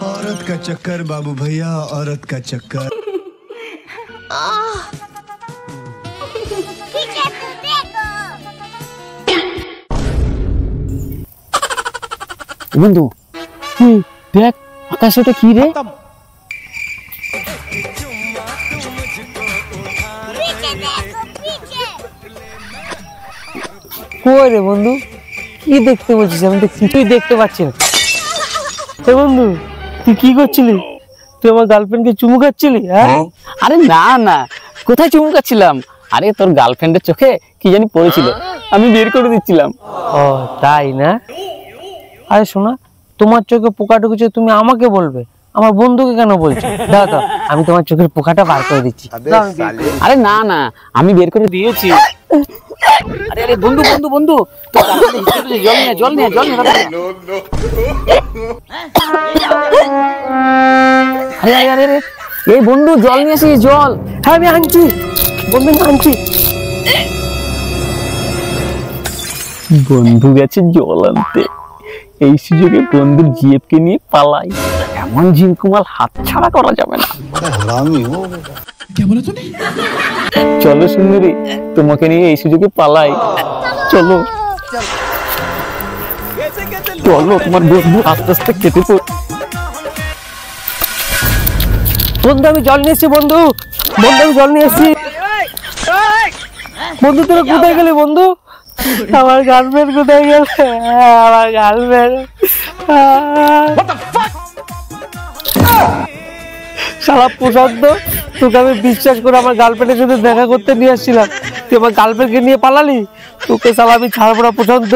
औरत का चक्कर बाबू भैया, औरत का चक्कर। বন্ধু দেখ আকাশে ওটা কি রে? কই রে বন্ধু, কি দেখতে বলছিস? আমি তো কিছুই দেখতে পাচ্ছি না। বন্ধু তুই কি করছিলি? তুই আমার গার্লফ্রেন্ডকে চুমু খাচ্ছিলি? হ্যাঁ আরে না না, কোথায় চুমু খাচ্ছিলাম? আরে তোর গার্লফ্রেন্ডের চোখে কি জানি পড়েছিল, আমি বের করে দিচ্ছিলাম। ও তাই না? আরে শোনা, তোমার চোখে পোকা ঢুকেছে তুমি আমাকে বলবে, আমার বন্ধুকে কেন বলছো? দাও দাও, আমি তোমার চোখের পোকাটা বার করে দিচ্ছি। আরে না না, আমি বের করে দিয়েছি। আরে আরে বন্ধু বন্ধু বন্ধু, তোর গার্লফ্রেন্ড হিসেবে জল নিয়ে জল নিয়ে জল নিয়ে। আরে আরে আরে আরে, এই বন্ধু জল নিয়ে আসিস, জল। হ্যাঁ আমি আনছি বন্ধু, আনছি। বন্ধু গেছে জল আনতে, এই সুযোগে বন্ধুর জিএফকে নিয়ে পালাই। এমন ঝিমকুমাল হাত ছাড়া করা যাবে না। চলো সুন্দরী, তোমাকে নিয়ে এই সুযোগে পালাই। চলো চলো, তোমার বন্ধু আস্তে আস্তে কেটে পড়। বন্ধু আমি জল নিয়ে এসছি, বন্ধু বন্ধু আমি জল নিয়ে এসছি। বন্ধু তোরা কোথায় গেলি বন্ধু? আমার গার্লফ্রেন্ড কোথায় গেল? আমার গার্লফ্রেন্ড শালা প্রশান্ত, তোকে আমি বিশ্বাস করে আমার গার্লফ্রেন্ডের সাথে দেখা করতে নিয়ে আসছিলাম, তুই আমার গার্লফ্রেন্ডকে নিয়ে পালালি। তোকে শালা আমি ছাড়বো না প্রশান্ত।